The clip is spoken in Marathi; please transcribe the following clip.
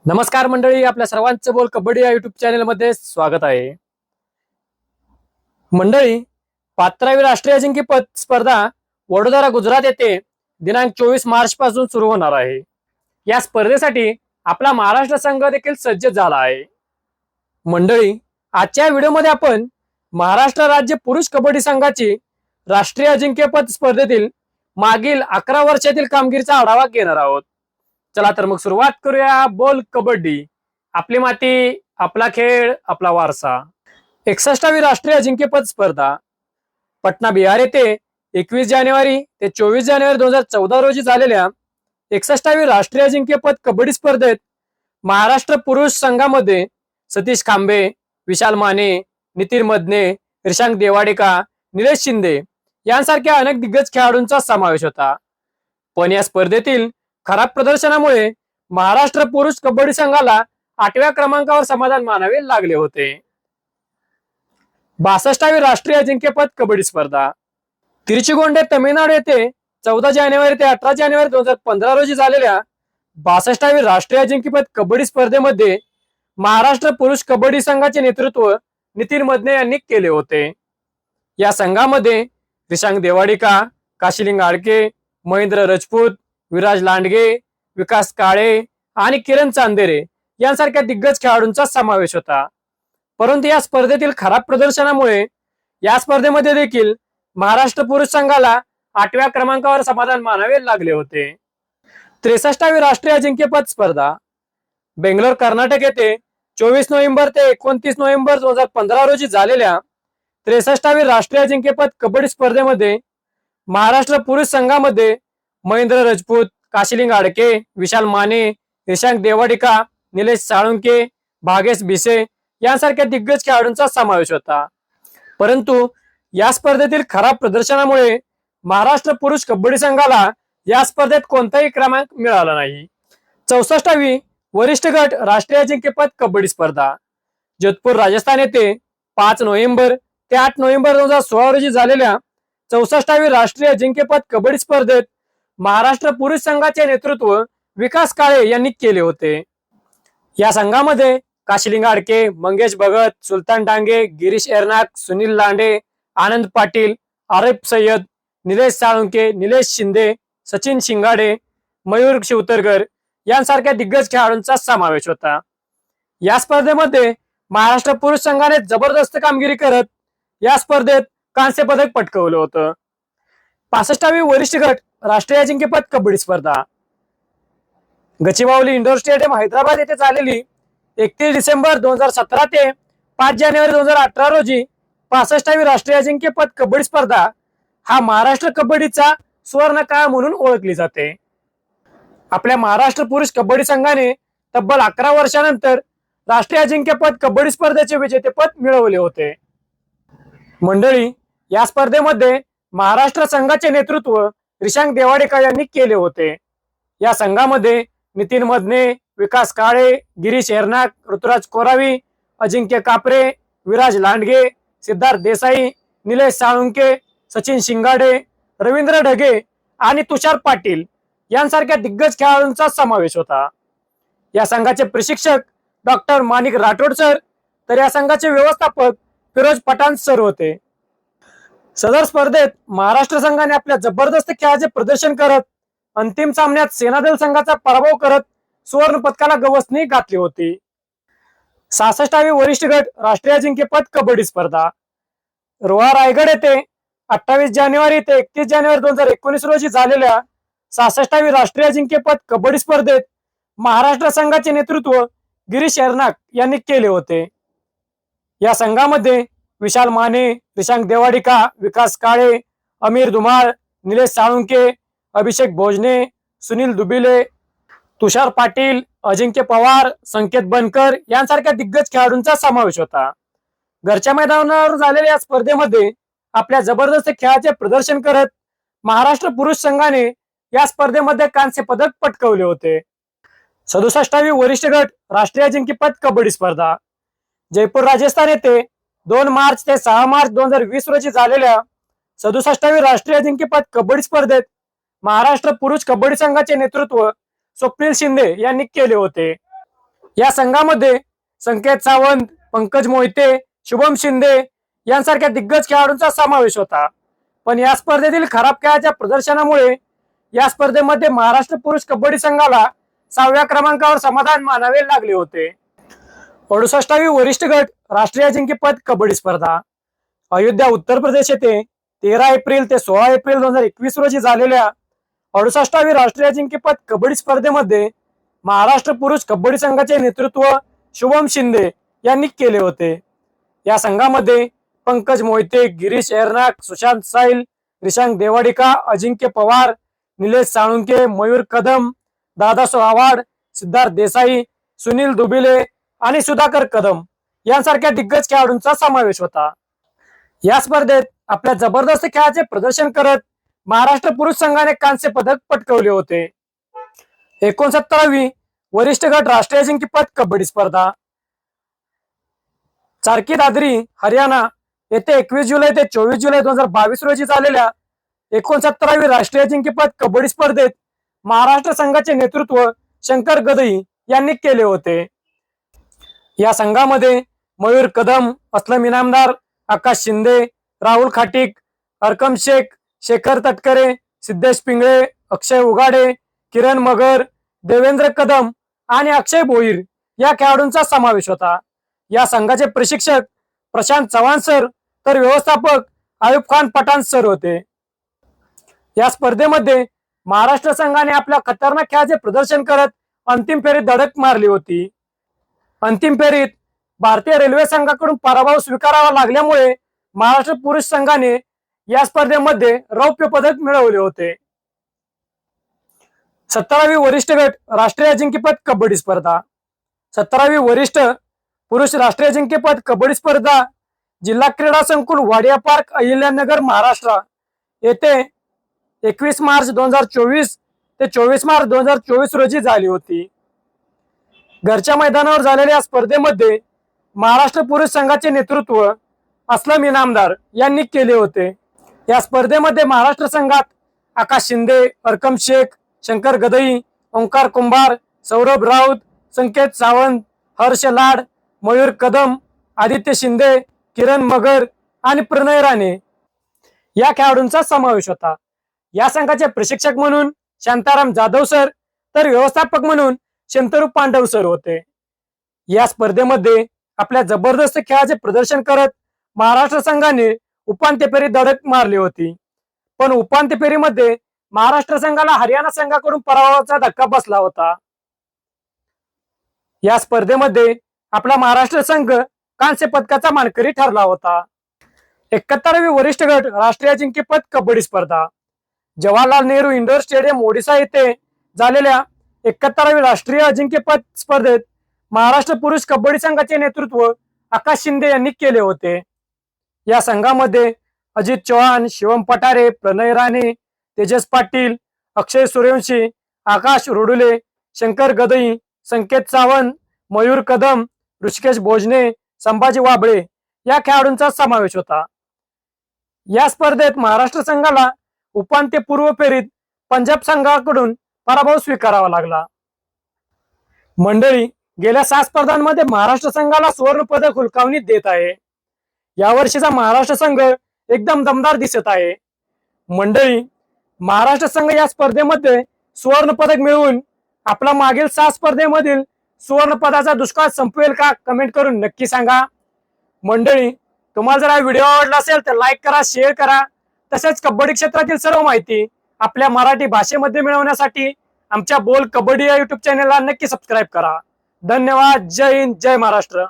नमस्कार मंडळी, आपल्या सर्वांचं बोल कबड्डी या युट्यूब चॅनलमध्ये स्वागत आहे. मंडळी, 15वी राष्ट्रीय अजिंक्यपद स्पर्धा वडोदरा गुजरात येथे दिनांक 24 मार्च पासून सुरू होणार आहे. या स्पर्धेसाठी आपला महाराष्ट्र संघ देखील सज्ज झाला आहे. मंडळी, आजच्या व्हिडिओमध्ये आपण महाराष्ट्र राज्य पुरुष कबड्डी संघाची राष्ट्रीय अजिंक्यपद स्पर्धेतील मागील 11 वर्षातील कामगिरीचा आढावा घेणार आहोत. चला तर मग सुरुवात करूया. बोल कबड्डी, आपली माती, आपला खेळ, आपला वारसा. 61वी राष्ट्रीय अजिंक्यपद स्पर्धा पटना बिहार येथे 21 जानेवारी ते 24 जानेवारी 2014 रोजी झालेल्या 61वी राष्ट्रीय अजिंक्यपद कबड्डी स्पर्धेत महाराष्ट्र पुरुष संघामध्ये सतीश खांबे, विशाल माने, नितीन मदने, रिशांक देवाडेका, निलेश शिंदे यांसारख्या अनेक दिग्गज खेळाडूंचा समावेश होता. पण या स्पर्धेतील खराब प्रदर्शनामुळे महाराष्ट्र पुरुष कबड्डी संघाला 8व्या क्रमांकावर समाधान मानावे लागले होते. 62वी राष्ट्रीय अजिंक्यपद कबड्डी स्पर्धा तिरुचीगोंडे तमिळनाडू येथे 14 जानेवारी ते 18 जानेवारी 2015 रोजी झालेल्या 62वी राष्ट्रीय अजिंक्यपद कबड्डी स्पर्धेमध्ये महाराष्ट्र पुरुष कबड्डी संघाचे नेतृत्व नितीन मदने यांनी केले होते. या संघामध्ये रिशांक देवाडिका, काशिलिंग आडके, महेंद्र राजपूत, विराज लांडगे, विकास काळे आणि किरण चांदेरे यांसारख्या दिग्गज खेळाडूंचा समावेश होता. परंतु या स्पर्धेतील खराब प्रदर्शनामुळे या स्पर्धेमध्ये देखील महाराष्ट्र पुरुष संघाला 8व्या क्रमांकावर समाधान मानावे लागले होते. 63वी राष्ट्रीय अजिंक्यपद स्पर्धा बेंगलोर कर्नाटक येथे 24 नोव्हेंबर ते 29 नोव्हेंबर 2015 रोजी झालेल्या 63वी राष्ट्रीय अजिंक्यपद कबड्डी स्पर्धेमध्ये महाराष्ट्र पुरुष संघामध्ये महेंद्र राजपूत, काशिलिंग आडके, विशाल माने, रिशांक देवाडिका, निलेश साळुंके, भागेश भिसे यांसारख्या दिग्गज खेळाडूंचा समावेश होता. परंतु या स्पर्धेतील खराब प्रदर्शनामुळे महाराष्ट्र पुरुष कबड्डी संघाला या स्पर्धेत कोणताही क्रमांक मिळाला नाही. 64वी वरिष्ठ गट राष्ट्रीय अजिंक्यपद कबड्डी स्पर्धा जोधपूर राजस्थान येथे 5 नोव्हेंबर ते 8 नोव्हेंबर 2016 रोजी झालेल्या 64वी राष्ट्रीय अजिंक्यपद कबड्डी स्पर्धेत महाराष्ट्र पुरुष संघाचे नेतृत्व विकास काळे यांनी केले होते. या संघामध्ये काशिलिंग आडके, मंगेश भगत, सुलतान डांगे, गिरीश एरनाक, सुनील लांडे, आनंद पाटील, आरिफ सय्यद, निलेश साळुंके, निलेश शिंदे, सचिन शिंगाडे, मयूर शिवतरकर यांसारख्या दिग्गज खेळाडूंचा समावेश होता. या स्पर्धेमध्ये महाराष्ट्र पुरुष संघाने जबरदस्त कामगिरी करत या स्पर्धेत कांस्य पदक पटकावलं होतं. 65वी वरिष्ठ गट राष्ट्रीय अजिंक्यपद कबड्डी स्पर्धा गचिबावली इंडोर स्टेडियम हैदराबाद येथे झालेली 31 डिसेंबर 2017 ते 5 जानेवारी 2018 रोजी 65वी राष्ट्रीय अजिंक्यपद कबड्डी स्पर्धा हा महाराष्ट्र कबड्डीचा सुवर्ण काळ म्हणून ओळखली जाते. आपल्या महाराष्ट्र पुरुष कबड्डी संघाने तब्बल 11 वर्षानंतर राष्ट्रीय अजिंक्यपद कबड्डी स्पर्धेचे विजेतेपद मिळवले होते. मंडळी, या स्पर्धेमध्ये महाराष्ट्र संघाचे नेतृत्व रिशांक देवाडेका यांनी केले होते. या संघामध्ये नितीन मदने, विकास काळे, गिरीश एरनाक, ऋतुराज कोरावी, अजिंक्य कापरे, विराज लांडगे, सिद्धार्थ देसाई, निलेश साळुंके, सचिन शिंगाडे, रवींद्र ढगे आणि तुषार पाटील यांसारख्या दिग्गज खेळाडूंचा समावेश होता. या संघाचे प्रशिक्षक डॉक्टर माणिक राठोड सर, तर या संघाचे व्यवस्थापक फिरोज पठाण सर होते. सदर स्पर्धेत महाराष्ट्र संघाने आपल्या जबरदस्त खेळाचे प्रदर्शन करत अंतिम सामन्यात सेनादल संघाचा पराभव करत सुवर्ण पदकाला गवसणी घातली होती. 66वी वरिष्ठ गट राष्ट्रीय अजिंक्यपद कबड्डी स्पर्धा रोहा रायगड येथे 28 जानेवारी ते 31 जानेवारी 2019 रोजी झालेल्या 66वी राष्ट्रीय अजिंक्यपद कबड्डी स्पर्धेत महाराष्ट्र संघाचे नेतृत्व गिरीश एरनाक यांनी केले होते. या संघामध्ये विशाल माने, रिशांक देवाडिका, विकास काळे, अमीर धुमाळ, निलेश साळुंके, अभिषेक भोजने, सुनील दुबिले, तुषार पाटील, अजिंक्य पवार, संकेत बनकर यांसारख्या दिग्गज खेळाडूंचा समावेश होता. घरच्या मैदानावर झालेल्या या स्पर्धेमध्ये आपल्या जबरदस्त खेळाचे प्रदर्शन करत महाराष्ट्र पुरुष संघाने या स्पर्धेमध्ये कांस्य पदक पटकावले होते. 67वी वरिष्ठ गट राष्ट्रीय अजिंक्यपद कबड्डी स्पर्धा जयपूर राजस्थान येथे 2 मार्च ते 6 मार्च 2020 रोजी झालेल्या 67वी राष्ट्रीय अजिंक्यपद कबड्डी स्पर्धेत महाराष्ट्र पुरुष कबड्डी संघाचे नेतृत्व स्वप्नील शिंदे यांनी केले होते. या संघामध्ये संकेत सावंत, पंकज मोहिते, शुभम शिंदे यांसारख्या दिग्गज खेळाडूंचा समावेश होता. पण या स्पर्धेतील खराब खेळाच्या प्रदर्शनामुळे या स्पर्धेमध्ये महाराष्ट्र पुरुष कबड्डी संघाला 6व्या क्रमांकावर समाधान मानावे लागले होते. 68वी वरिष्ठ गट राष्ट्रीय अजिंक्यपद कबड्डी स्पर्धा अयोध्या उत्तर प्रदेश येथे 13 एप्रिल ते 16 एप्रिल 2021 रोजी झालेल्या 68वी राष्ट्रीय अजिंक्यपद कबड्डी स्पर्धेमध्ये महाराष्ट्र पुरुष कबड्डी संघाचे नेतृत्व शुभम शिंदे यांनी केले होते. या संघामध्ये पंकज मोहिते, गिरीश एरनाक, सुशांत साईल, रिशांक देवाडिका, अजिंक्य पवार, निलेश साळुंके, मयूर कदम, दादासो आव्हाड, सिद्धार्थ देसाई, सुनील दुबिले आणि सुधाकर कदम यांसारख्या दिग्गज खेळाडूंचा समावेश होता. या स्पर्धेत आपल्या जबरदस्त खेळाचे प्रदर्शन करत महाराष्ट्र पुरुष संघाने कांस्य पदक पटकावले होते. 69वी वरिष्ठ गट राष्ट्रीय अजिंक्यपद कबड्डी स्पर्धा चारकी दादरी हरियाणा येथे 21 जुलै ते 24 जुलै 2022 रोजी झालेल्या 69वी राष्ट्रीय अजिंक्यपद कबड्डी स्पर्धेत महाराष्ट्र संघाचे नेतृत्व शंकर गदई यांनी केले होते. या संघामध्ये मयूर कदम, असलम इनामदार, आकाश शिंदे, राहुल खाटिक, अरकम शेख, शेखर तटकरे, सिद्धेश पिंगळे, अक्षय उगाडे, किरण मगर, देवेंद्र कदम आणि अक्षय भोईर या खेळाडूंचा समावेश होता. या संघाचे प्रशिक्षक प्रशांत चव्हाण सर तर व्यवस्थापक आयुब खान पठाण सर होते. या स्पर्धेमध्ये महाराष्ट्र संघाने आपल्या खतरनाक खेळाचे प्रदर्शन करत अंतिम फेरीत धडक मारली होती. अंतिम फेरीत भारतीय रेल्वे संघाकडून पराभव स्वीकारावा लागल्यामुळे महाराष्ट्र पुरुष संघाने या स्पर्धेमध्ये रौप्य पदक मिळवले होते. 17वी वरिष्ठ गट राष्ट्रीय अजिंक्यपद कबड्डी स्पर्धा 17वी वरिष्ठ पुरुष राष्ट्रीय अजिंक्यपद कबड्डी स्पर्धा जिल्हा क्रीडा संकुल वाडिया पार्क अहिल्यानगर महाराष्ट्र येथे 21 मार्च 2024 ते 24 मार्च 2024 रोजी झाली होती. घरच्या मैदानावर झालेल्या स्पर्धेमध्ये महाराष्ट्र पुरुष संघाचे नेतृत्व असलम इनामदार यांनी केले होते. या स्पर्धेमध्ये महाराष्ट्र संघात आकाश शिंदे, अरकम शेख, शंकर गदई, ओंकार कुंभार, सौरभ राऊत, संकेत सावंत, हर्ष लाड, मयूर कदम, आदित्य शिंदे, किरण मगर आणि प्रणय राणे या खेळाडूंचा समावेश होता. या संघाचे प्रशिक्षक म्हणून शांताराम जाधव सर तर व्यवस्थापक म्हणून शंतरू पांडव सर होते. या स्पर्धेमध्ये आपल्या जबरदस्त खेळाचे प्रदर्शन करत महाराष्ट्र संघाने उपांत्य फेरीत धडक मारली होती. पण उपांत्य फेरीमध्ये महाराष्ट्र संघाला हरियाणा संघाकडून पराभवाचा धक्का बसला होता. या स्पर्धेमध्ये आपला महाराष्ट्र संघ कांस्य पदकाचा मानकरी ठरला होता. 71वी वरिष्ठ गट राष्ट्रीय अजिंक्यपद कबड्डी स्पर्धा जवाहरलाल नेहरू इंडोर स्टेडियम ओडिशा येथे झालेल्या 71वी राष्ट्रीय अजिंक्यपद स्पर्धेत महाराष्ट्र पुरुष कबड्डी संघाचे नेतृत्व आकाश शिंदे यांनी केले होते. या संघामध्ये अजित चव्हाण, शिवम पठारे, प्रणय राणे, तेजस पाटील, अक्षय सूर्यवंशी, आकाश रुडुले, शंकर गदई, संकेत सावंत, मयूर कदम, ऋषिकेश भोजने, संभाजी वाबळे या खेळाडूंचा समावेश होता. या स्पर्धेत महाराष्ट्र संघाला उपांत्य पूर्व फेरीत पंजाब संघाकडून पराभव स्वीकारावा लागला. मंडळी, गेल्या 6 स्पर्धांमध्ये महाराष्ट्र संघाला सुवर्ण पदक हुलकावणी देत आहे. यावर्षीचा महाराष्ट्र संघ एकदम दमदार दिसत आहे. मंडळी, महाराष्ट्र संघ या स्पर्धेमध्ये सुवर्ण पदक मिळवून आपला मागील 6 स्पर्धेमधील सुवर्ण पदाचा दुष्काळ संपवेल का कमेंट करून नक्की सांगा. मंडळी, तुम्हाला जर हा व्हिडिओ आवडला असेल तर लाईक करा, शेअर करा. तसेच कबड्डी क्षेत्रातील सर्व माहिती आपल्या मराठी भाषेमध्ये मिळवण्यासाठी आमच्या बोल कबड्डी या युट्यूब चॅनलला नक्की सबस्क्राईब करा. धन्यवाद. जय हिंद, जय महाराष्ट्र.